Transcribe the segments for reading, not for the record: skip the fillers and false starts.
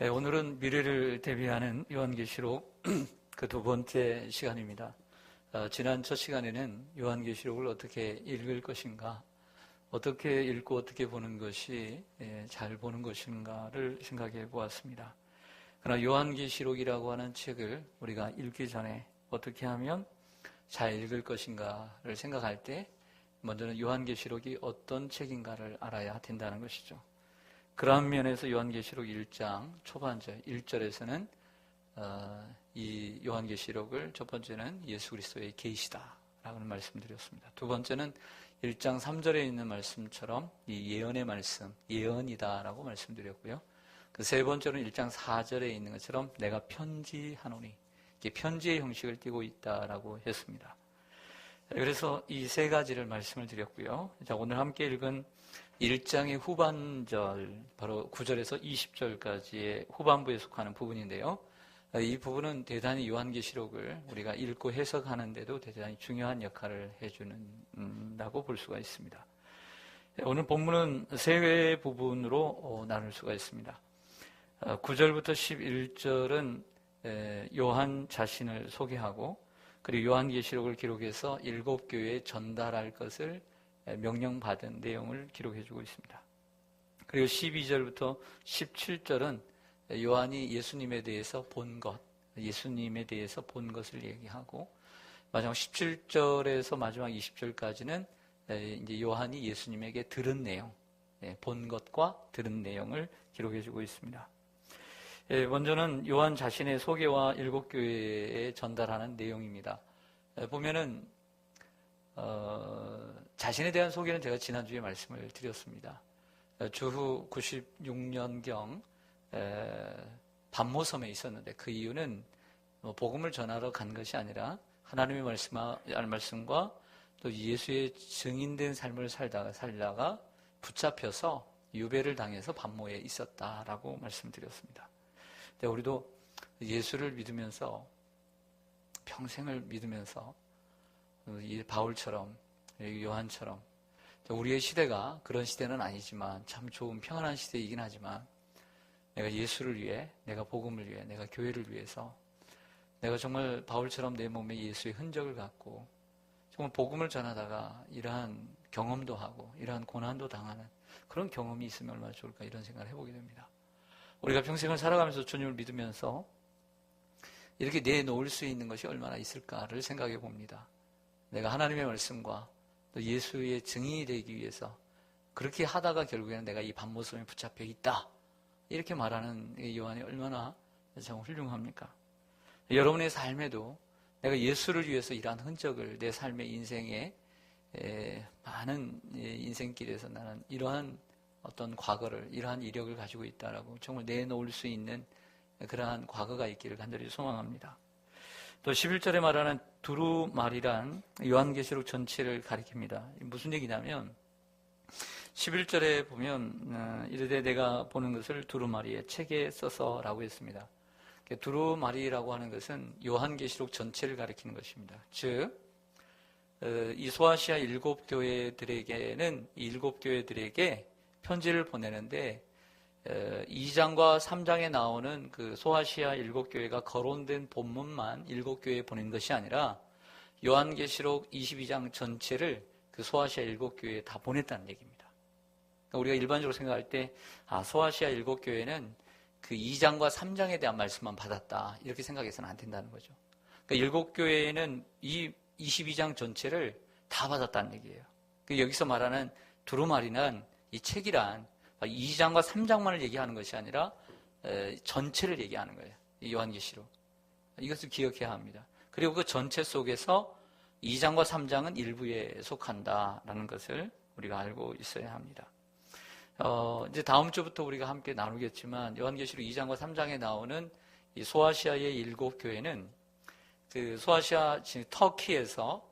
네, 오늘은 미래를 대비하는 요한계시록 그 두 번째 시간입니다. 지난 첫 시간에는 요한계시록을 어떻게 읽을 것인가, 어떻게 읽고 어떻게 보는 것이 잘 보는 것인가를 생각해 보았습니다. 그러나 요한계시록이라고 하는 책을 우리가 읽기 전에 어떻게 하면 잘 읽을 것인가를 생각할 때 먼저는 요한계시록이 어떤 책인가를 알아야 된다는 것이죠. 그런 면에서 요한계시록 1장 초반절 1절에서는 이 요한계시록을 첫 번째는 예수 그리스도의 계시다라고 말씀드렸습니다. 두 번째는 1장 3절에 있는 말씀처럼 이 예언의 말씀, 예언이다라고 말씀드렸고요. 그 세 번째로는 1장 4절에 있는 것처럼 내가 편지하노니, 이게 편지의 형식을 띠고 있다라고 했습니다. 그래서 이 세 가지를 말씀을 드렸고요. 자, 오늘 함께 읽은 1장의 후반절, 바로 9절에서 20절까지의 후반부에 속하는 부분인데요. 이 부분은 대단히 요한계시록을 우리가 읽고 해석하는 데도 대단히 중요한 역할을 해주는다고 볼 수가 있습니다. 오늘 본문은 세 부분으로 나눌 수가 있습니다. 9절부터 11절은 요한 자신을 소개하고, 그리고 요한계시록을 기록해서 7교회에 전달할 것을 명령받은 내용을 기록해주고 있습니다. 그리고 12절부터 17절은 요한이 예수님에 대해서 본 것, 예수님에 대해서 본 것을 얘기하고, 마지막 17절에서 마지막 20절까지는 이제 요한이 예수님에게 들은 내용, 본 것과 들은 내용을 기록해주고 있습니다. 먼저는 요한 자신의 소개와 7교회에 전달하는 내용입니다. 보면은 자신에 대한 소개는 제가 지난주에 말씀을 드렸습니다. 주후 96년경 반모섬에 있었는데, 그 이유는 복음을 전하러 간 것이 아니라 하나님의 말씀과 또 예수의 증인된 삶을 살다가 붙잡혀서 유배를 당해서 반모에 있었다라고 말씀드렸습니다. 근데 우리도 예수를 믿으면서, 평생을 믿으면서 이 바울처럼, 요한처럼, 우리의 시대가 그런 시대는 아니지만 참 좋은 평안한 시대이긴 하지만, 내가 예수를 위해, 내가 복음을 위해, 내가 교회를 위해서, 내가 정말 바울처럼 내 몸에 예수의 흔적을 갖고 정말 복음을 전하다가 이러한 경험도 하고 이러한 고난도 당하는 그런 경험이 있으면 얼마나 좋을까, 이런 생각을 해보게 됩니다. 우리가 평생을 살아가면서 주님을 믿으면서 이렇게 내놓을 수 있는 것이 얼마나 있을까를 생각해 봅니다. 내가 하나님의 말씀과 또 예수의 증인이 되기 위해서 그렇게 하다가 결국에는 내가 이 반모섬에 붙잡혀 있다, 이렇게 말하는 요한이 얼마나 참 훌륭합니까? 여러분의 삶에도 내가 예수를 위해서 이러한 흔적을, 내 삶의 인생에 많은 인생길에서 나는 이러한 어떤 과거를, 이러한 이력을 가지고 있다라고 정말 내놓을 수 있는 그러한 과거가 있기를 간절히 소망합니다. 또 11절에 말하는 두루마리란 요한계시록 전체를 가리킵니다. 무슨 얘기냐면 11절에 보면 이르되 내가 보는 것을 두루마리의 책에 써서라고 했습니다. 두루마리라고 하는 것은 요한계시록 전체를 가리키는 것입니다. 즉, 이 소아시아 7교회들에게는 이 7교회들에게 편지를 보내는데 2장과 3장에 나오는 그 소아시아 7교회가 거론된 본문만 7교회에 보낸 것이 아니라 요한계시록 22장 전체를 그 소아시아 7교회에 다 보냈다는 얘기입니다. 그러니까 우리가 일반적으로 생각할 때 소아시아 7교회는 그 2장과 3장에 대한 말씀만 받았다, 이렇게 생각해서는 안 된다는 거죠. 그러니까 7교회는 이 22장 전체를 다 받았다는 얘기예요. 여기서 말하는 두루마리는 이 책이란 2장과 3장만을 얘기하는 것이 아니라 전체를 얘기하는 거예요. 이 요한계시록. 이것을 기억해야 합니다. 그리고 그 전체 속에서 2장과 3장은 일부에 속한다라는 것을 우리가 알고 있어야 합니다. 이제 다음 주부터 우리가 함께 나누겠지만 요한계시록 2장과 3장에 나오는 이 소아시아의 7교회는 그 소아시아, 터키에서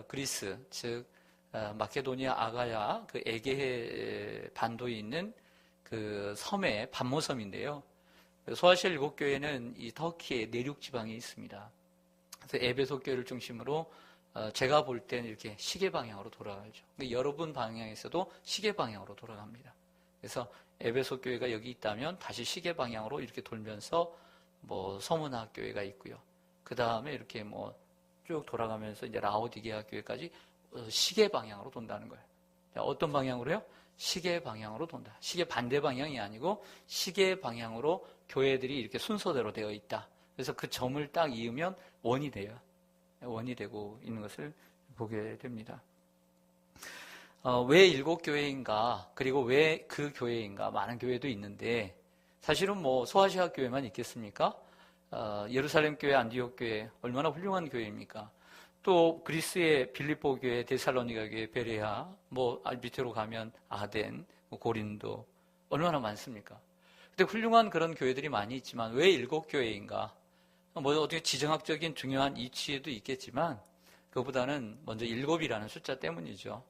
그리스, 즉 마케도니아 아가야 그 에게해 반도에 있는 그 섬의 반모섬인데요. 소아시아 7교회는 이 터키의 내륙 지방에 있습니다. 그래서 에베소 교회를 중심으로 제가 볼 때는 이렇게 시계 방향으로 돌아가죠. 여러분 방향에서도 시계 방향으로 돌아갑니다. 그래서 에베소 교회가 여기 있다면 다시 시계 방향으로 이렇게 돌면서 뭐 서문화 교회가 있고요. 그 다음에 이렇게 뭐 쭉 돌아가면서 이제 라오디게아 교회까지 시계 방향으로 돈다는 거예요. 어떤 방향으로요? 시계 방향으로 돈다. 시계 반대 방향이 아니고 시계 방향으로 교회들이 이렇게 순서대로 되어 있다. 그래서 그 점을 딱 이으면 원이 돼요. 원이 되고 있는 것을 보게 됩니다. 왜 7교회인가? 그리고 왜 그 교회인가? 많은 교회도 있는데 사실은 뭐 소아시아 교회만 있겠습니까? 예루살렘 교회, 안디옥 교회 얼마나 훌륭한 교회입니까? 또 그리스의 빌립보 교회, 데살로니가 교회, 베레아, 뭐 밑으로 가면 아덴, 고린도 얼마나 많습니까? 근데 훌륭한 그런 교회들이 많이 있지만 왜 7교회인가? 뭐 어떻게 지정학적인 중요한 이치에도 있겠지만 그거보다는 먼저 7이라는 숫자 때문이죠.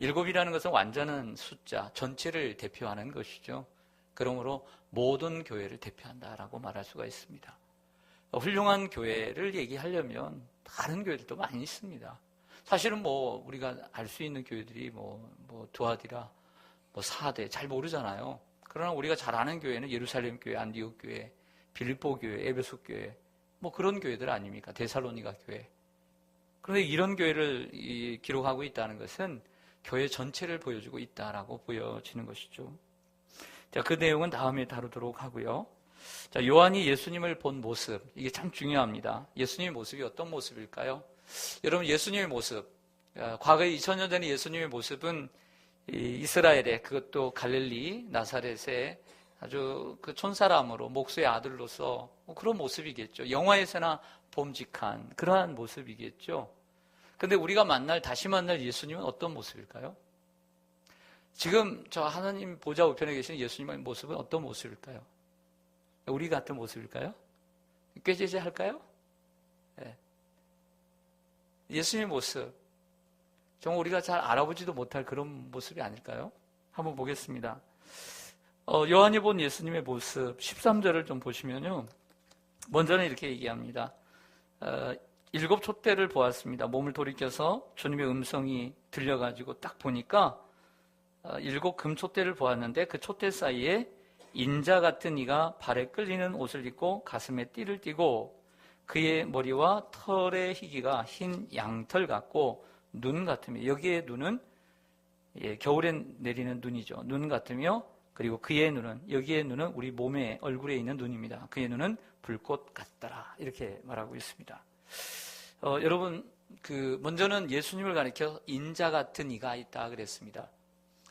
7이라는 것은 완전한 숫자, 전체를 대표하는 것이죠. 그러므로 모든 교회를 대표한다라고 말할 수가 있습니다. 훌륭한 교회를 얘기하려면 다른 교회들도 많이 있습니다. 사실은 뭐 우리가 알 수 있는 교회들이 뭐 두아디라, 뭐 사대 잘 모르잖아요. 그러나 우리가 잘 아는 교회는 예루살렘 교회, 안디옥 교회, 빌립보 교회, 에베소 교회, 뭐 그런 교회들 아닙니까? 데살로니가 교회. 그런데 이런 교회를 기록하고 있다는 것은 교회 전체를 보여주고 있다라고 보여지는 것이죠. 자, 그 내용은 다음에 다루도록 하고요. 자, 요한이 예수님을 본 모습, 이게 참 중요합니다. 예수님의 모습이 어떤 모습일까요? 여러분, 예수님의 모습, 과거에 2000년 전에 예수님의 모습은 이스라엘의, 그것도 갈릴리, 나사렛의 아주 그 촌사람으로, 목수의 아들로서 그런 모습이겠죠. 영화에서나 봄직한 그러한 모습이겠죠. 근데 우리가 다시 만날 예수님은 어떤 모습일까요? 지금 저 하나님 보좌 우편에 계신 예수님의 모습은 어떤 모습일까요? 우리 같은 모습일까요? 꾀죄죄할까요? 네. 예수님의 모습, 정말 우리가 잘 알아보지도 못할 그런 모습이 아닐까요? 한번 보겠습니다. 요한이 본 예수님의 모습 13절을 좀 보시면요, 먼저는 이렇게 얘기합니다. 7 촛대를 보았습니다. 몸을 돌이켜서 주님의 음성이 들려가지고 딱 보니까 7 금촛대를 보았는데 그 촛대 사이에 인자 같은 이가 발에 끌리는 옷을 입고 가슴에 띠를 띠고 그의 머리와 털의 희기가 흰 양털 같고 눈 같으며, 여기에 눈은 겨울엔 내리는 눈이죠. 눈 같으며, 그리고 그의 눈은, 여기에 눈은 우리 몸에 얼굴에 있는 눈입니다. 그의 눈은 불꽃 같더라, 이렇게 말하고 있습니다. 여러분, 먼저는 예수님을 가리켜 인자 같은 이가 있다 그랬습니다.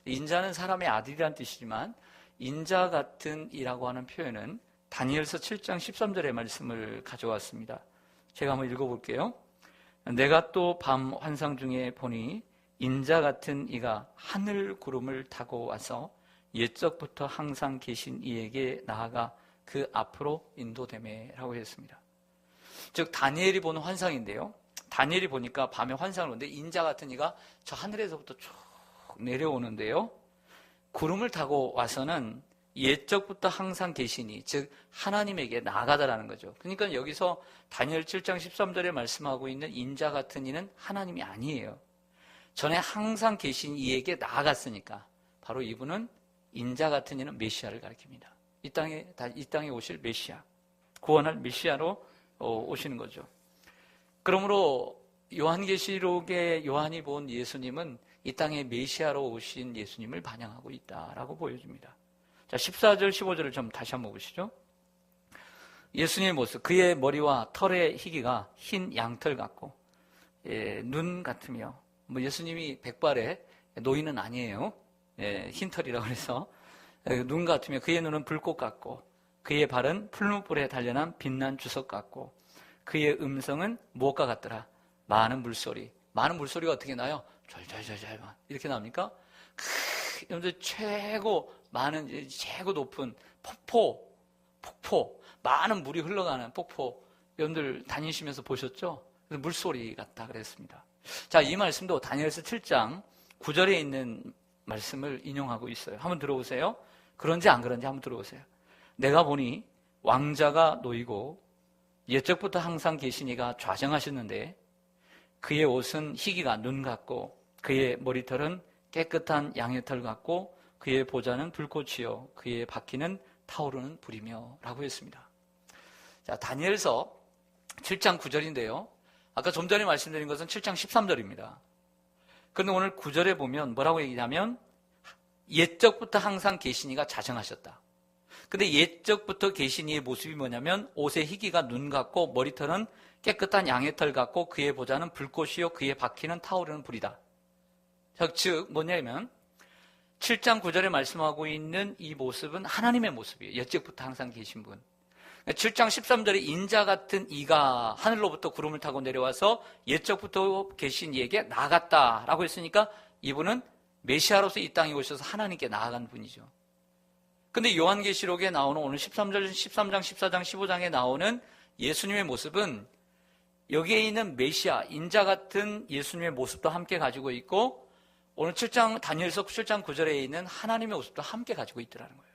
인자는 사람의 아들이란 뜻이지만 인자 같은 이라고 하는 표현은 다니엘서 7장 13절의 말씀을 가져왔습니다. 제가 한번 읽어볼게요. 내가 또 밤 환상 중에 보니 인자 같은 이가 하늘 구름을 타고 와서 옛적부터 항상 계신 이에게 나아가 그 앞으로 인도되매라고 했습니다. 즉 다니엘이 보는 환상인데요, 다니엘이 보니까 밤에 환상을 보는데 인자 같은 이가 저 하늘에서부터 쭉 내려오는데요, 구름을 타고 와서는 옛적부터 항상 계시니, 즉 하나님에게 나아가다라는 거죠. 그러니까 여기서 다니엘 7장 13절에 말씀하고 있는 인자 같은 이는 하나님이 아니에요. 전에 항상 계신 이에게 나아갔으니까 바로 이분은, 인자 같은 이는 메시아를 가리킵니다. 이 땅에 오실 메시아, 구원할 메시아로 오시는 거죠. 그러므로 요한계시록에 요한이 본 예수님은 이 땅에 메시아로 오신 예수님을 반영하고 있다라고 보여줍니다. 자, 14절, 15절을 좀 다시 한번 보시죠. 예수님의 모습, 그의 머리와 털의 희기가 흰 양털 같고, 눈 같으며, 뭐 예수님이 백발의 노인은 아니에요. 흰 털이라고 해서 눈 같으며, 그의 눈은 불꽃 같고, 그의 발은 풀무불에 단련한 빛난 주석 같고, 그의 음성은 무엇과 같더라? 많은 물소리. 많은 물소리가 어떻게 나요? 절절절절 이렇게 나옵니까? 여러분들 최고 높은 폭포, 많은 물이 흘러가는 폭포, 여러분들 다니시면서 보셨죠? 물소리 같다 그랬습니다. 자, 이 말씀도 다니엘서 7장 9절에 있는 말씀을 인용하고 있어요. 한번 들어보세요. 그런지 안 그런지 한번 들어보세요. 내가 보니 왕자가 놓이고 옛적부터 항상 계신 이가 좌정하셨는데 그의 옷은 희기가 눈 같고 그의 머리털은 깨끗한 양의 털 같고 그의 보좌는 불꽃이요 그의 바퀴는 타오르는 불이며 라고 했습니다. 자, 다니엘서 7장 9절인데요. 아까 좀 전에 말씀드린 것은 7장 13절입니다. 그런데 오늘 9절에 보면 뭐라고 얘기냐면 옛적부터 항상 계시니가 자정하셨다. 근데 옛적부터 계신 이의 모습이 뭐냐면 옷의 희기가 눈 같고 머리털은 깨끗한 양의 털 같고 그의 보좌는 불꽃이요 그의 바퀴는 타오르는 불이다. 즉 뭐냐면 7장 9절에 말씀하고 있는 이 모습은 하나님의 모습이에요. 옛적부터 항상 계신 분. 7장 13절에 인자 같은 이가 하늘로부터 구름을 타고 내려와서 옛적부터 계신 이에게 나아갔다라고 했으니까 이분은 메시아로서 이 땅에 오셔서 하나님께 나아간 분이죠. 근데 요한계시록에 나오는 오늘 13장, 14장, 15장에 나오는 예수님의 모습은 여기에 있는 메시아, 인자 같은 예수님의 모습도 함께 가지고 있고 오늘 7장, 다니엘서 7장 9절에 있는 하나님의 모습도 함께 가지고 있더라는 거예요.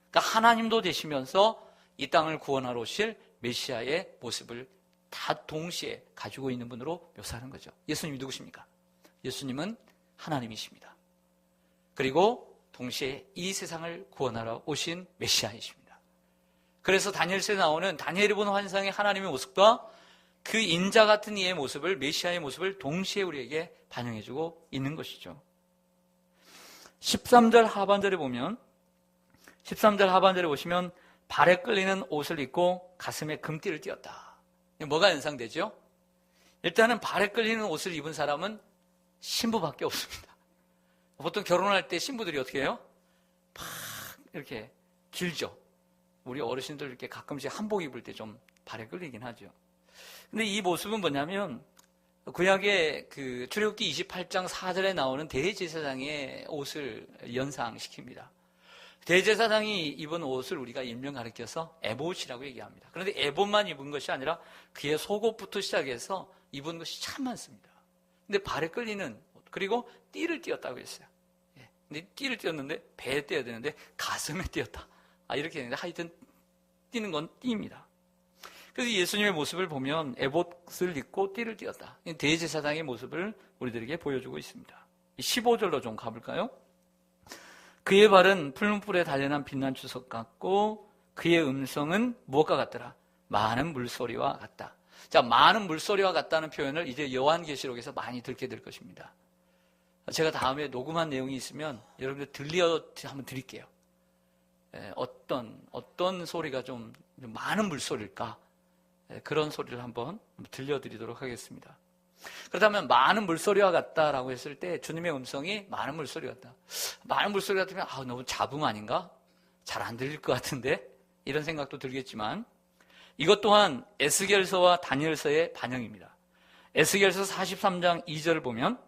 그러니까 하나님도 되시면서 이 땅을 구원하러 오실 메시아의 모습을 다 동시에 가지고 있는 분으로 묘사하는 거죠. 예수님이 누구십니까? 예수님은 하나님이십니다. 그리고 동시에 이 세상을 구원하러 오신 메시아이십니다. 그래서 다니엘서에 나오는 다니엘이 본 환상의 하나님의 모습과 그 인자 같은 이의 모습을 메시아의 모습을 동시에 우리에게 반영해주고 있는 것이죠. 13절 하반절에 보면 13절 하반절에 보시면 발에 끌리는 옷을 입고 가슴에 금띠를 띄었다. 뭐가 연상되죠? 일단은 발에 끌리는 옷을 입은 사람은 신부밖에 없습니다. 보통 결혼할 때 신부들이 어떻게 해요? 막 이렇게 길죠. 우리 어르신들 이렇게 가끔씩 한복 입을 때 좀 발에 끌리긴 하죠. 근데 이 모습은 뭐냐면 구약의 그 출애굽기 28장 4절에 나오는 대제사장의 옷을 연상시킵니다. 대제사장이 입은 옷을 우리가 일명 가리켜서 에봇이라고 얘기합니다. 그런데 에봇만 입은 것이 아니라 그의 속옷부터 시작해서 입은 것이 참 많습니다. 근데 발에 끌리는 그리고 띠를 띄었다고 했어요. 근데 띠를 띄었는데 배에 띄어야 되는데 가슴에 띄었다. 이렇게 했는데 하여튼 띄는 건 띠입니다. 그래서 예수님의 모습을 보면 에봇을 입고 띠를 띄었다. 대제사장의 모습을 우리들에게 보여주고 있습니다. 15절로 좀 가볼까요? 그의 발은 푸른 뿔에 단련한 빛난 주석 같고 그의 음성은 무엇과 같더라? 많은 물소리와 같다. 자, 많은 물소리와 같다는 표현을 이제 요한계시록에서 많이 듣게 될 것입니다. 제가 다음에 녹음한 내용이 있으면 여러분들 한번 드릴게요. 어떤 소리가 좀 많은 물소리일까? 그런 소리를 한번 들려드리도록 하겠습니다. 그렇다면 많은 물소리와 같다라고 했을 때 주님의 음성이 많은 물소리 같다. 많은 물소리 같으면 너무 잡음 아닌가? 잘 안 들릴 것 같은데? 이런 생각도 들겠지만 이것 또한 에스겔서와 다니엘서의 반영입니다. 에스겔서 43장 2절을 보면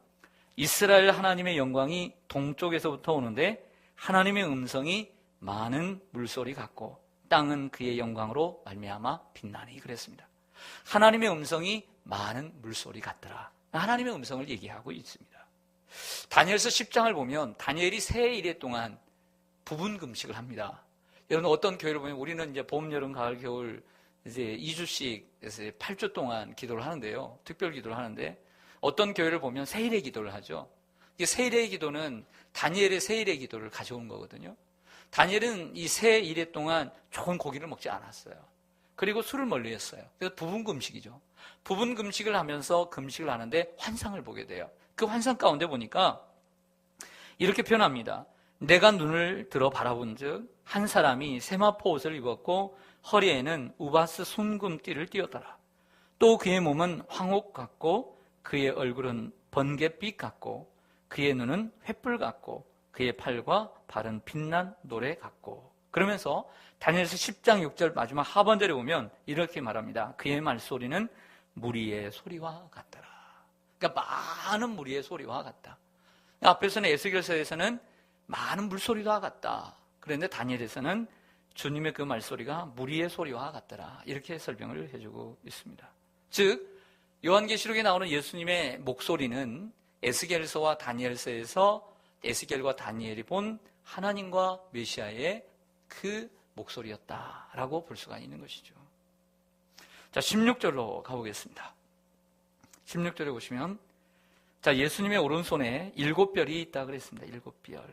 이스라엘 하나님의 영광이 동쪽에서부터 오는데 하나님의 음성이 많은 물소리 같고 땅은 그의 영광으로 말미암아 빛나니 그랬습니다. 하나님의 음성이 많은 물소리 같더라. 하나님의 음성을 얘기하고 있습니다. 다니엘서 10장을 보면 다니엘이 새 일해 동안 부분 금식을 합니다. 여러분 어떤 교회를 보면 우리는 이제 봄, 여름, 가을, 겨울 이제 2주씩 8주 동안 기도를 하는데요. 특별 기도를 하는데 어떤 교회를 보면 세일의 기도를 하죠. 이 세일의 기도는 다니엘의 세일의 기도를 가져온 거거든요. 다니엘은 이 세 일해 동안 좋은 고기를 먹지 않았어요. 그리고 술을 멀리했어요. 그래서 부분 금식이죠. 부분 금식을 하면서 금식을 하는데 환상을 보게 돼요. 그 환상 가운데 보니까 이렇게 표현합니다. 내가 눈을 들어 바라본즉 한 사람이 세마포 옷을 입었고 허리에는 우바스 순금띠를 띠었더라. 또 그의 몸은 황옥 같고 그의 얼굴은 번갯빛 같고 그의 눈은 횃불 같고 그의 팔과 발은 빛난 노래 같고 그러면서 다니엘서 10장 6절 마지막 하반절에 보면 이렇게 말합니다. 그의 말소리는 무리의 소리와 같더라. 그러니까 많은 무리의 소리와 같다. 앞에서는 에스겔서에서는 많은 물소리와 같다. 그런데 다니엘에서는 주님의 그 말소리가 무리의 소리와 같더라. 이렇게 설명을 해주고 있습니다. 즉 요한계시록에 나오는 예수님의 목소리는 에스겔서와 다니엘서에서 에스겔과 다니엘이 본 하나님과 메시아의 그 목소리였다라고 볼 수가 있는 것이죠. 자, 16절로 가보겠습니다. 16절에 보시면 자, 예수님의 오른손에 7별이 있다 그랬습니다. 7별.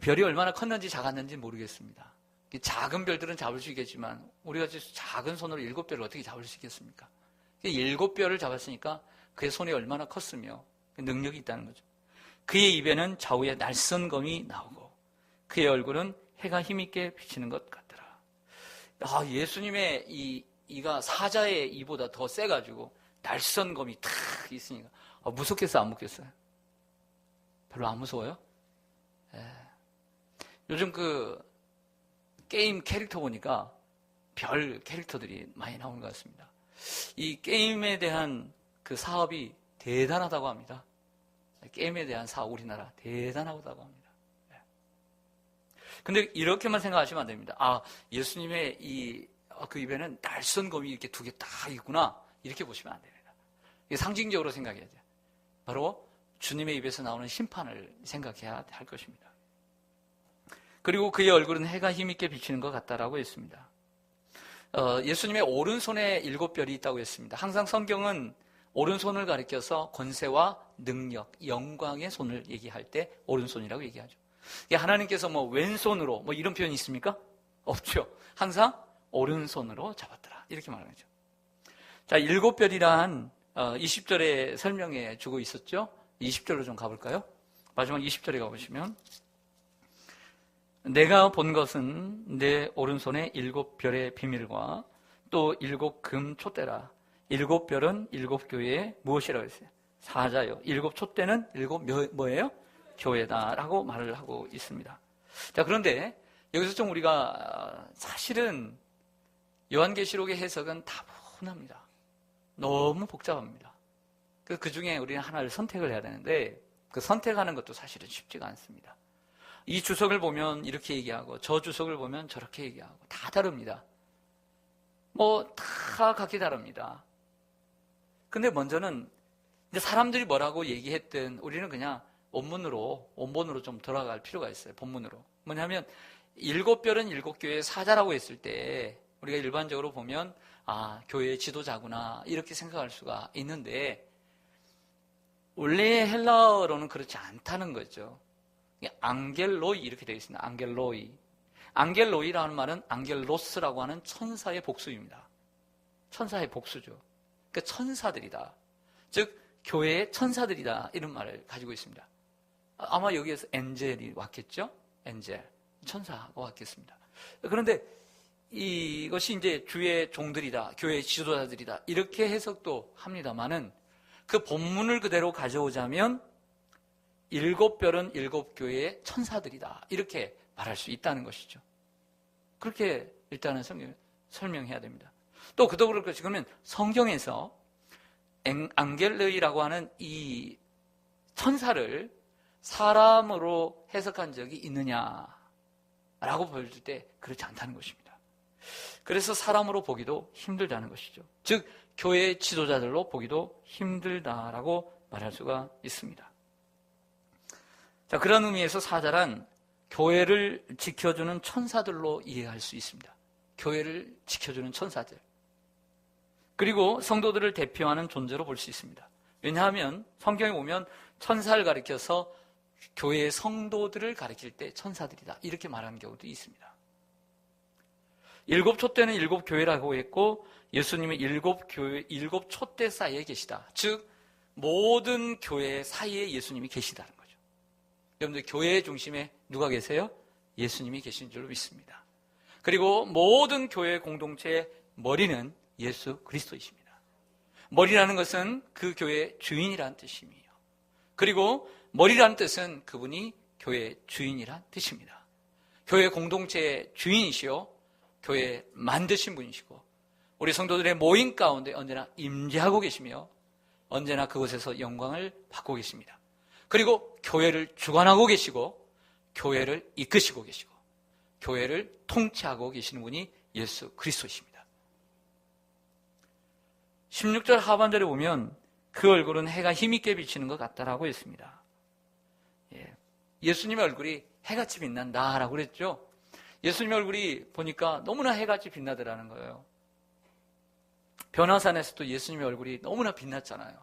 별이 얼마나 컸는지 작았는지 모르겠습니다. 작은 별들은 잡을 수 있겠지만 우리가 작은 손으로 7별을 어떻게 잡을 수 있겠습니까? 7별을 잡았으니까 그의 손이 얼마나 컸으며 능력이 있다는 거죠. 그의 입에는 좌우에 날선 검이 나오고 그의 얼굴은 해가 힘있게 비치는 것 같더라. 예수님의 이가 사자의 이보다 더 세가지고 날선 검이 탁 있으니까 무섭겠어요, 안 무섭겠어요? 별로 안 무서워요? 요즘 게임 캐릭터 보니까 별 캐릭터들이 많이 나오는 것 같습니다. 이 게임에 대한 그 사업이 대단하다고 합니다. 게임에 대한 사업, 우리나라 대단하다고 합니다. 근데 이렇게만 생각하시면 안 됩니다. 예수님의 그 입에는 날선 검이 이렇게 2개 딱 있구나. 이렇게 보시면 안 됩니다. 이게 상징적으로 생각해야 돼요. 바로 주님의 입에서 나오는 심판을 생각해야 할 것입니다. 그리고 그의 얼굴은 해가 힘있게 비치는 것 같다라고 했습니다. 예수님의 오른손에 7별이 있다고 했습니다. 항상 성경은 오른손을 가리켜서 권세와 능력, 영광의 손을 얘기할 때 오른손이라고 얘기하죠. 하나님께서 왼손으로 이런 표현이 있습니까? 없죠. 항상 오른손으로 잡았더라. 이렇게 말하죠. 자, 7별이란 20절에 설명해 주고 있었죠. 20절로 좀 가볼까요? 마지막 20절에 가보시면 내가 본 것은 내 오른손에 7별의 비밀과 또 7금 촛대라. 7별은 7교회의 무엇이라고 했어요? 사자요. 7 촛대는 7 뭐예요? 교회다라고 말을 하고 있습니다. 자, 그런데 여기서 좀 우리가 사실은 요한계시록의 해석은 다분합니다. 너무 복잡합니다. 그 중에 우리는 하나를 선택을 해야 되는데 그 선택하는 것도 사실은 쉽지가 않습니다. 이 주석을 보면 이렇게 얘기하고 저 주석을 보면 저렇게 얘기하고 다 다릅니다. 다 각기 다릅니다. 근데 먼저는 이제 사람들이 뭐라고 얘기했든 우리는 그냥 원본으로 좀 돌아갈 필요가 있어요. 본문으로. 뭐냐면 7별은 7교회의 사자라고 했을 때 우리가 일반적으로 보면 교회의 지도자구나 이렇게 생각할 수가 있는데 원래 헬라어로는 그렇지 않다는 거죠. 앙겔로이 이렇게 되어 있습니다. 앙겔로이. 앙겔로이라는 말은 앙겔로스라고 하는 천사의 복수입니다. 천사의 복수죠. 그러니까 천사들이다. 즉 교회의 천사들이다 이런 말을 가지고 있습니다. 아마 여기에서 엔젤이 왔겠죠? 엔젤. 천사가 왔겠습니다. 그런데 이것이 이제 주의 종들이다. 교회의 지도자들이다. 이렇게 해석도 합니다만은 그 본문을 그대로 가져오자면 7별은 7교회의 천사들이다. 이렇게 말할 수 있다는 것이죠. 그렇게 일단은 설명해야 됩니다. 또 그도 그럴 것이 그러면 성경에서 앙겔레이라고 하는 이 천사를 사람으로 해석한 적이 있느냐라고 보여줄 때 그렇지 않다는 것입니다. 그래서 사람으로 보기도 힘들다는 것이죠. 즉 교회의 지도자들로 보기도 힘들다라고 말할 수가 있습니다. 자, 그런 의미에서 사자란 교회를 지켜주는 천사들로 이해할 수 있습니다. 교회를 지켜주는 천사들. 그리고 성도들을 대표하는 존재로 볼 수 있습니다. 왜냐하면 성경에 보면 천사를 가리켜서 교회의 성도들을 가리킬 때 천사들이다. 이렇게 말하는 경우도 있습니다. 7 촛대는 7 교회라고 했고 예수님은 7 촛대 사이에 계시다. 즉 모든 교회 사이에 예수님이 계시다는 거죠. 여러분들 교회의 중심에 누가 계세요? 예수님이 계신 줄로 믿습니다. 그리고 모든 교회 공동체의 머리는 예수 그리스도이십니다. 머리라는 것은 그 교회의 주인이라는 뜻이며 그리고 머리라는 뜻은 그분이 교회의 주인이란 뜻입니다. 교회 공동체의 주인이시요 교회 만드신 분이시고 우리 성도들의 모임 가운데 언제나 임재하고 계시며 언제나 그곳에서 영광을 받고 계십니다. 그리고 교회를 주관하고 계시고 교회를 이끄시고 계시고 교회를 통치하고 계시는 분이 예수 그리스도이십니다. 16절 하반절에 보면 그 얼굴은 해가 힘있게 비치는 것 같다라고 했습니다. 예수님의 얼굴이 해같이 빛난다라고 그랬죠. 예수님의 얼굴이 보니까 너무나 해같이 빛나더라는 거예요. 변화산에서도 예수님의 얼굴이 너무나 빛났잖아요.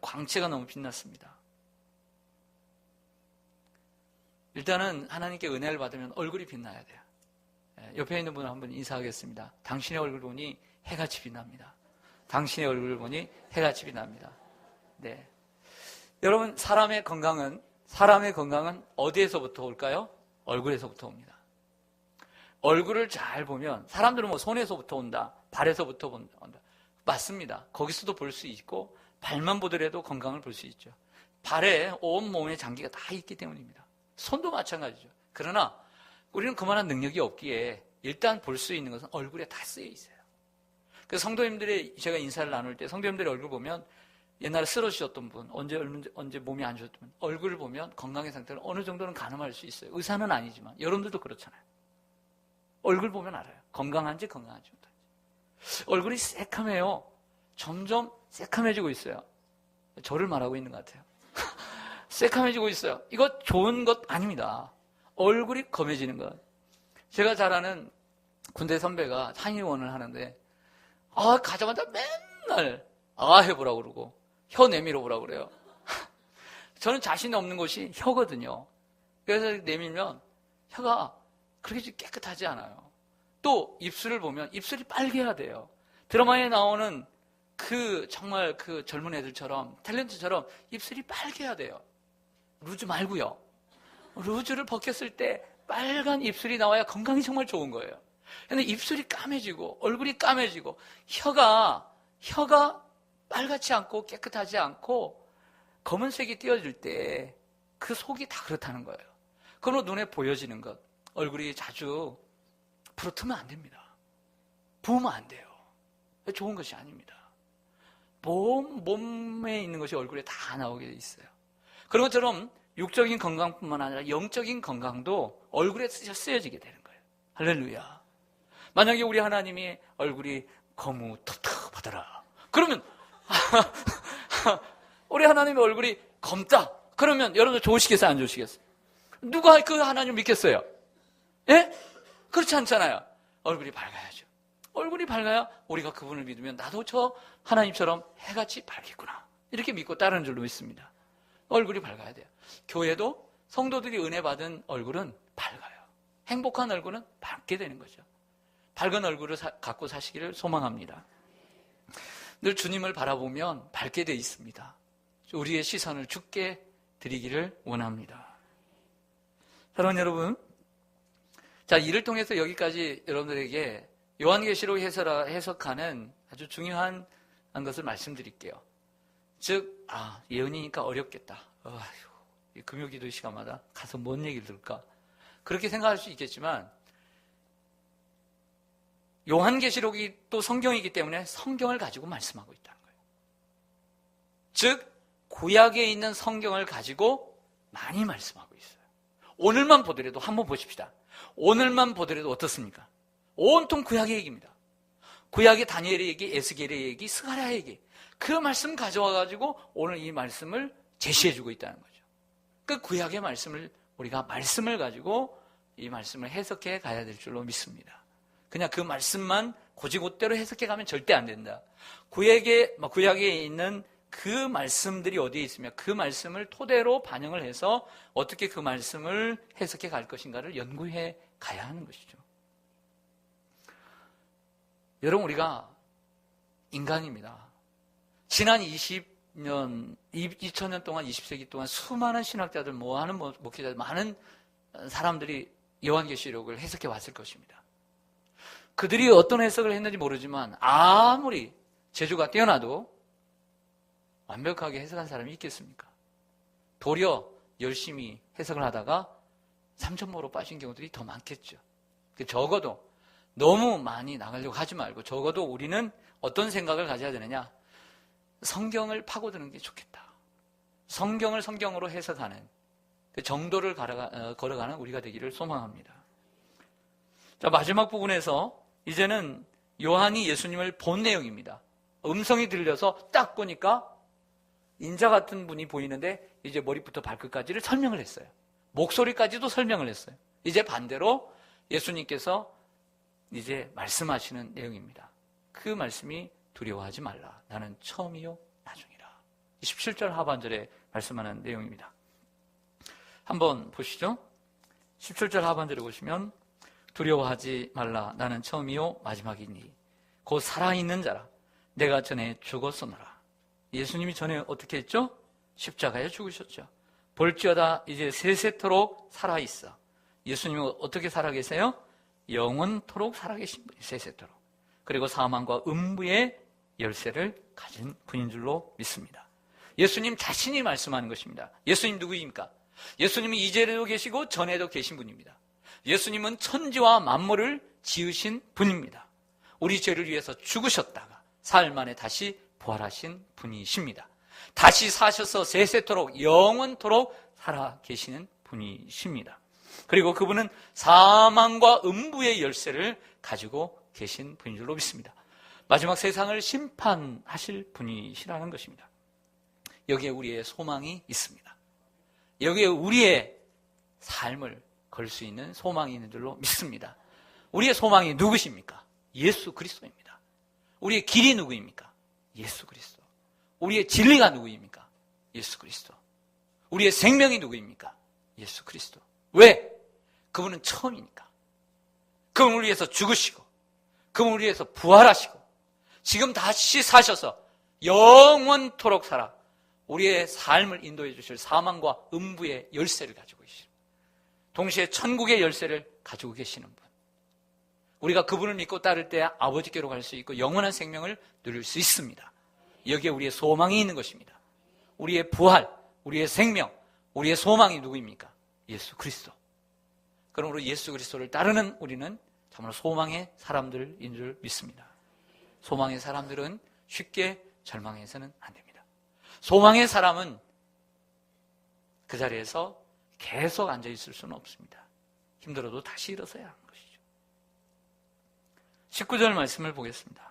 광채가 너무 빛났습니다. 일단은 하나님께 은혜를 받으면 얼굴이 빛나야 돼요. 옆에 있는 분 한번 인사하겠습니다. 당신의 얼굴 보니 해같이 빛납니다. 당신의 얼굴을 보니 해같이 빛납니다. 네. 여러분, 사람의 건강은 어디에서부터 올까요? 얼굴에서부터 옵니다. 얼굴을 잘 보면, 사람들은 뭐 손에서부터 온다, 발에서부터 온다. 맞습니다. 거기서도 볼 수 있고, 발만 보더라도 건강을 볼 수 있죠. 발에 온 몸에 장기가 다 있기 때문입니다. 손도 마찬가지죠. 그러나 우리는 그만한 능력이 없기에 일단 볼 수 있는 것은 얼굴에 다 쓰여 있어요. 그래서 성도님들이, 제가 인사를 나눌 때 성도님들의 얼굴 보면, 옛날에 쓰러지셨던 분, 언제 몸이 안 좋았던 분, 얼굴을 보면 건강의 상태를 어느 정도는 가늠할 수 있어요. 의사는 아니지만 여러분들도 그렇잖아요. 얼굴 보면 알아요. 건강한지 건강하지 못한지. 얼굴이 새카매요. 점점 새카매지고 있어요. 저를 말하고 있는 것 같아요. 새카매지고 있어요. 이거 좋은 것 아닙니다. 얼굴이 검해지는 것. 제가 잘 아는 군대 선배가 한의원을 하는데, 가자마자 맨날 해보라고 그러고 혀 내밀어 보라고 그래요. 저는 자신이 없는 곳이 혀거든요. 그래서 내밀면 혀가 그렇게 깨끗하지 않아요. 또 입술을 보면 입술이 빨개야 돼요. 드라마에 나오는 정말 젊은 애들처럼, 탤런트처럼 입술이 빨개야 돼요. 루즈 말고요. 루즈를 벗겼을 때 빨간 입술이 나와야 건강이 정말 좋은 거예요. 근데 입술이 까매지고 얼굴이 까매지고 혀가 빨갛지 않고 깨끗하지 않고 검은색이 띄어질 때 그 속이 다 그렇다는 거예요. 그러므로 눈에 보여지는 것, 얼굴이 자주 부러뜨면 안 됩니다. 부으면 안 돼요. 좋은 것이 아닙니다. 몸에 있는 것이 얼굴에 다 나오게 돼 있어요. 그런 것처럼 육적인 건강뿐만 아니라 영적인 건강도 얼굴에 쓰여지게 되는 거예요. 할렐루야. 만약에 우리 하나님이 얼굴이 거무텁텁하더라, 그러면 우리 하나님의 얼굴이 검다, 그러면 여러분들 좋으시겠어요, 안 좋으시겠어요? 누가 그 하나님 믿겠어요? 예? 그렇지 않잖아요. 얼굴이 밝아야죠. 얼굴이 밝아야 우리가 그분을 믿으면 나도 저 하나님처럼 해같이 밝겠구나, 이렇게 믿고 따르는 줄로 믿습니다. 얼굴이 밝아야 돼요. 교회도 성도들이 은혜 받은 얼굴은 밝아요. 행복한 얼굴은 밝게 되는 거죠. 밝은 얼굴을 갖고 사시기를 소망합니다. 늘 주님을 바라보면 밝게 되어 있습니다. 우리의 시선을 주께 드리기를 원합니다. 사랑하는 여러분, 자, 이를 통해서 여기까지 여러분들에게 요한계시록 해석하는 아주 중요한 것을 말씀드릴게요. 즉, 예언이니까 어렵겠다. 금요기도 시간마다 가서 뭔 얘기를 들을까? 그렇게 생각할 수 있겠지만, 요한계시록이 또 성경이기 때문에 성경을 가지고 말씀하고 있다는 거예요. 즉, 구약에 있는 성경을 가지고 많이 말씀하고 있어요. 오늘만 보더라도 한번 보십시다. 오늘만 보더라도 어떻습니까? 온통 구약의 얘기입니다. 구약의 다니엘의 얘기, 에스겔의 얘기, 스가랴의 얘기. 그 말씀 가져와가지고 오늘 이 말씀을 제시해주고 있다는 거죠. 그 구약의 말씀을, 우리가 말씀을 가지고 이 말씀을 해석해 가야 될 줄로 믿습니다. 그냥 그 말씀만 곧이곧대로 해석해 가면 절대 안 된다. 구약에 있는 그 말씀들이 어디에 있으며 그 말씀을 토대로 반영을 해서 어떻게 그 말씀을 해석해 갈 것인가를 연구해 가야 하는 것이죠. 여러분, 우리가 인간입니다. 지난 2000년 동안, 20세기 동안 수많은 신학자들, 많은 목회자들, 많은 사람들이 요한계시록을 해석해 왔을 것입니다. 그들이 어떤 해석을 했는지 모르지만 아무리 재주가 뛰어나도 완벽하게 해석한 사람이 있겠습니까? 도리어 열심히 해석을 하다가 3,000모로 빠진 경우들이 더 많겠죠. 적어도 너무 많이 나가려고 하지 말고 적어도 우리는 어떤 생각을 가져야 되느냐? 성경을 파고드는 게 좋겠다. 성경을 성경으로 해석하는 그 정도를 걸어가는 우리가 되기를 소망합니다. 자, 마지막 부분에서 이제는 요한이 예수님을 본 내용입니다. 음성이 들려서 딱 보니까 인자 같은 분이 보이는데 이제 머리부터 발끝까지를 설명을 했어요. 목소리까지도 설명을 했어요. 이제 반대로 예수님께서 이제 말씀하시는 내용입니다. 그 말씀이 두려워하지 말라. 나는 처음이요 나중이라. 27절 하반절에 말씀하는 내용입니다. 한번 보시죠. 17절 하반절에 보시면 두려워하지 말라. 나는 처음이요 마지막이니 곧 살아있는 자라. 내가 전에 죽었었노라. 예수님이 전에 어떻게 했죠? 십자가에 죽으셨죠. 볼지어다 이제 세세토록 살아있어. 예수님은 어떻게 살아계세요? 영원토록 살아계신 분이 세세토록. 그리고 사망과 음부의 열쇠를 가진 분인 줄로 믿습니다. 예수님 자신이 말씀하는 것입니다. 예수님 누구입니까? 예수님은 이제도 계시고 전에도 계신 분입니다. 예수님은 천지와 만물을 지으신 분입니다. 우리 죄를 위해서 죽으셨다가 사흘 만에 다시 부활하신 분이십니다. 다시 사셔서 세세토록 영원토록 살아 계시는 분이십니다. 그리고 그분은 사망과 음부의 열쇠를 가지고 계신 분인 줄로 믿습니다. 마지막 세상을 심판하실 분이시라는 것입니다. 여기에 우리의 소망이 있습니다. 여기에 우리의 삶을 걸 수 있는 소망이 있는 줄로 믿습니다. 우리의 소망이 누구십니까? 예수 그리스도입니다. 우리의 길이 누구입니까? 예수 그리스도. 우리의 진리가 누구입니까? 예수 그리스도. 우리의 생명이 누구입니까? 예수 그리스도. 왜? 그분은 처음이니까. 그분을 위해서 죽으시고 그분을 위해서 부활하시고 지금 다시 사셔서 영원토록 살아 우리의 삶을 인도해 주실 사망과 음부의 열쇠를 가지고 계십니다. 동시에 천국의 열쇠를 가지고 계시는 분. 우리가 그분을 믿고 따를 때 아버지께로 갈 수 있고 영원한 생명을 누릴 수 있습니다. 여기에 우리의 소망이 있는 것입니다. 우리의 부활, 우리의 생명, 우리의 소망이 누구입니까? 예수 그리스도. 그러므로 예수 그리스도를 따르는 우리는 정말 소망의 사람들인 줄 믿습니다. 소망의 사람들은 쉽게 절망해서는 안 됩니다. 소망의 사람은 그 자리에서 계속 앉아있을 수는 없습니다. 힘들어도 다시 일어서야 하는 것이죠. 19절 말씀을 보겠습니다.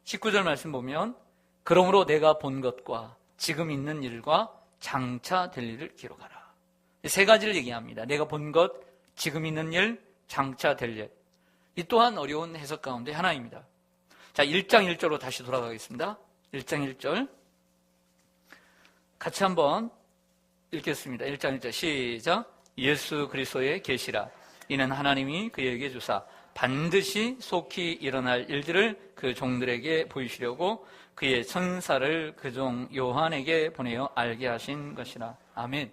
19절 말씀 보면 그러므로 내가 본 것과 지금 있는 일과 장차 될 일을 기록하라. 세 가지를 얘기합니다. 내가 본 것, 지금 있는 일, 장차 될 일. 이 또한 어려운 해석 가운데 하나입니다. 자, 1장 1절로 다시 돌아가겠습니다. 1장 1절 같이 한번 읽겠습니다. 1장 1절 시작. 예수 그리스도의 계시라. 이는 하나님이 그에게 주사 반드시 속히 일어날 일들을 그 종들에게 보이시려고 그의 천사를 그 종 요한에게 보내어 알게 하신 것이라. 아멘.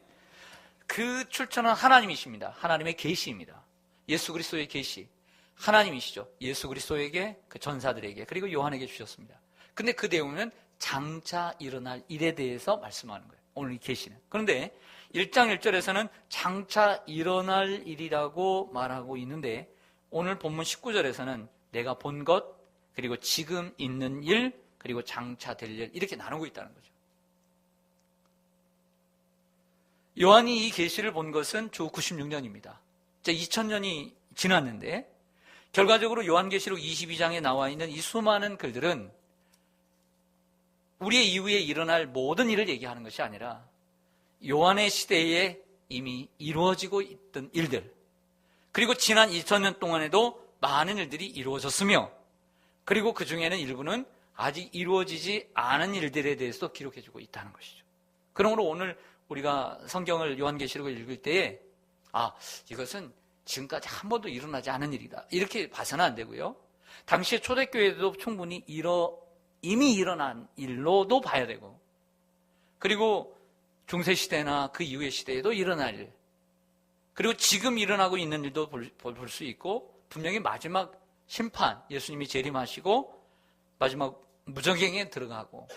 그 출처는 하나님이십니다. 하나님의 계시입니다. 예수 그리스도의 계시. 하나님이시죠. 예수 그리스도에게 그 전사들에게 그리고 요한에게 주셨습니다. 근데 그 내용은 장차 일어날 일에 대해서 말씀하는 거예요. 오늘 이 계시는. 그런데 1장 1절에서는 장차 일어날 일이라고 말하고 있는데 오늘 본문 19절에서는 내가 본 것, 그리고 지금 있는 일, 그리고 장차 될 일 이렇게 나누고 있다는 거죠. 요한이 이 계시를 본 것은 주 96년입니다. 이제 2000년이 지났는데 결과적으로 요한계시록 22장에 나와 있는 이 수많은 글들은 우리의 이후에 일어날 모든 일을 얘기하는 것이 아니라 요한의 시대에 이미 이루어지고 있던 일들, 그리고 지난 2000년 동안에도 많은 일들이 이루어졌으며 그리고 그 중에는 일부는 아직 이루어지지 않은 일들에 대해서도 기록해주고 있다는 것이죠. 그러므로 오늘 우리가 성경을 요한계시록을 읽을 때에 이것은 지금까지 한 번도 일어나지 않은 일이다 이렇게 봐서는 안 되고요. 당시에 초대교회도 충분히 이미 일어난 일로도 봐야 되고 그리고 중세시대나 그 이후의 시대에도 일어날 일 그리고 지금 일어나고 있는 일도 볼 수 있고 분명히 마지막 심판 예수님이 재림하시고 마지막 무저갱에 들어가고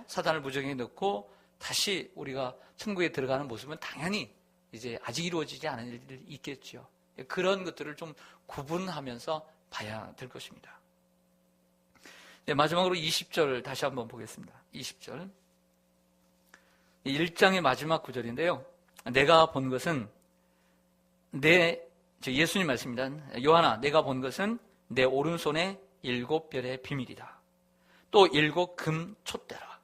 사단을 무저갱에 넣고 다시 우리가 천국에 들어가는 모습은 당연히 이제 아직 이루어지지 않은 일들이 있겠죠. 그런 것들을 좀 구분하면서 봐야 될 것입니다. 네, 마지막으로 20절 다시 한번 보겠습니다. 20절 1장의 마지막 구절인데요. 내가 본 것은 예수님 말씀입니다. 요한아, 내가 본 것은 내 오른손에 7별의 비밀이다. 또 7금 촛대라.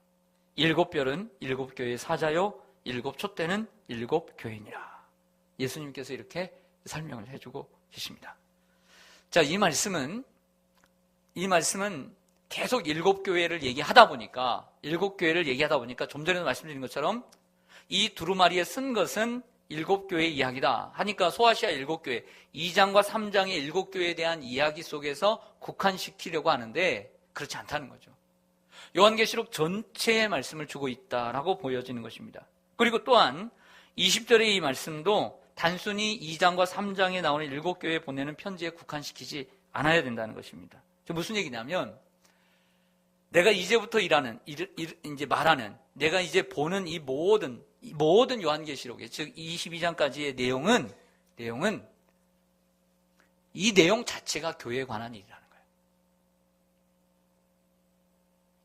7별은 7교회의 사자요 7촛대는 7교회니라. 예수님께서 이렇게 설명을 해주고 계십니다. 자, 이 말씀은 계속 7교회를 얘기하다 보니까 좀 전에도 말씀드린 것처럼 이 두루마리에 쓴 것은 일곱 교회 이야기다 하니까 소아시아 일곱 교회, 2장과 3장의 일곱 교회에 대한 이야기 속에서 국한시키려고 하는데 그렇지 않다는 거죠. 요한계시록 전체의 말씀을 주고 있다라고 보여지는 것입니다. 그리고 또한 20절의 이 말씀도 단순히 2장과 3장에 나오는 일곱 교회에 보내는 편지에 국한시키지 않아야 된다는 것입니다. 무슨 얘기냐면 내가 이제부터 이제 말하는, 내가 이제 보는 이 모든 요한계시록의, 즉 22장까지의 내용은 이 내용 자체가 교회에 관한 일이라는 거예요.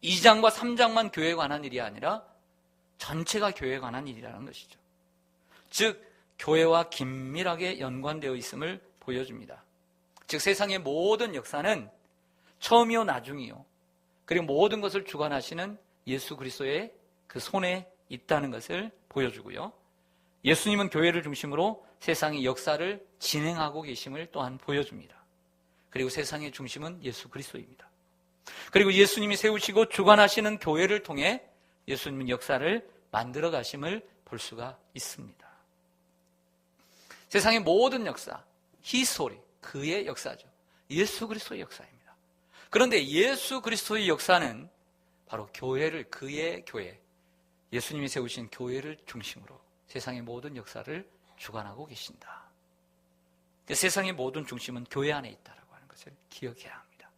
2장과 3장만 교회에 관한 일이 아니라 전체가 교회에 관한 일이라는 것이죠. 즉 교회와 긴밀하게 연관되어 있음을 보여줍니다. 즉 세상의 모든 역사는 처음이요 나중이요, 그리고 모든 것을 주관하시는 예수 그리스도의 그 손에 있다는 것을 보여주고요. 예수님은 교회를 중심으로 세상의 역사를 진행하고 계심을 또한 보여줍니다. 그리고 세상의 중심은 예수 그리스도입니다. 그리고 예수님이 세우시고 주관하시는 교회를 통해 예수님은 역사를 만들어 가심을 볼 수가 있습니다. 세상의 모든 역사, 히스토리, 그의 역사죠. 예수 그리스도의 역사입니다. 그런데 예수 그리스도의 역사는 바로 그의 교회, 예수님이 세우신 교회를 중심으로 세상의 모든 역사를 주관하고 계신다. 세상의 모든 중심은 교회 안에 있다고 하는 것을 기억해야 합니다.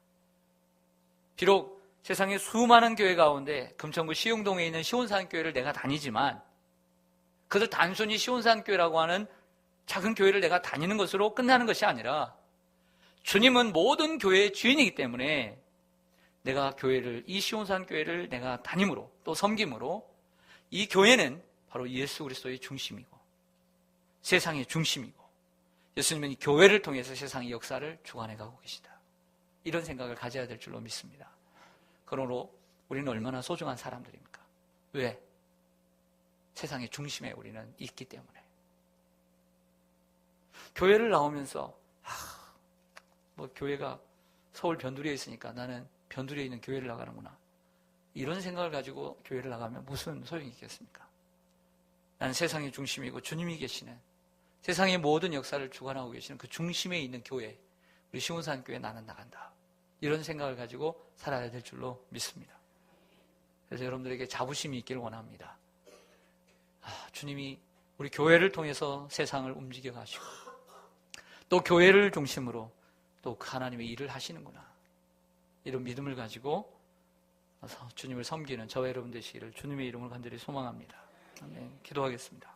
비록 세상의 수많은 교회 가운데 금천구 시흥동에 있는 시온산교회를 내가 다니지만 그들 단순히 시온산교회라고 하는 작은 교회를 내가 다니는 것으로 끝나는 것이 아니라 주님은 모든 교회의 주인이기 때문에 내가 이 시온산교회를 내가 다님으로 또 섬김으로 이 교회는 바로 예수 그리스도의 중심이고 세상의 중심이고 예수님은 이 교회를 통해서 세상의 역사를 주관해 가고 계시다. 이런 생각을 가져야 될 줄로 믿습니다. 그러므로 우리는 얼마나 소중한 사람들입니까? 왜? 세상의 중심에 우리는 있기 때문에. 교회를 나오면서 교회가 서울 변두리에 있으니까 나는 변두리에 있는 교회를 나가는구나, 이런 생각을 가지고 교회를 나가면 무슨 소용이 있겠습니까? 나는 세상의 중심이고 주님이 계시는 세상의 모든 역사를 주관하고 계시는 그 중심에 있는 교회, 우리 시온산교회 나는 나간다, 이런 생각을 가지고 살아야 될 줄로 믿습니다. 그래서 여러분들에게 자부심이 있기를 원합니다. 주님이 우리 교회를 통해서 세상을 움직여 가시고 또 교회를 중심으로 또 하나님의 일을 하시는구나, 이런 믿음을 가지고 주님을 섬기는 저와 여러분 되시기를 주님의 이름으로 간절히 소망합니다. 아멘. 기도하겠습니다.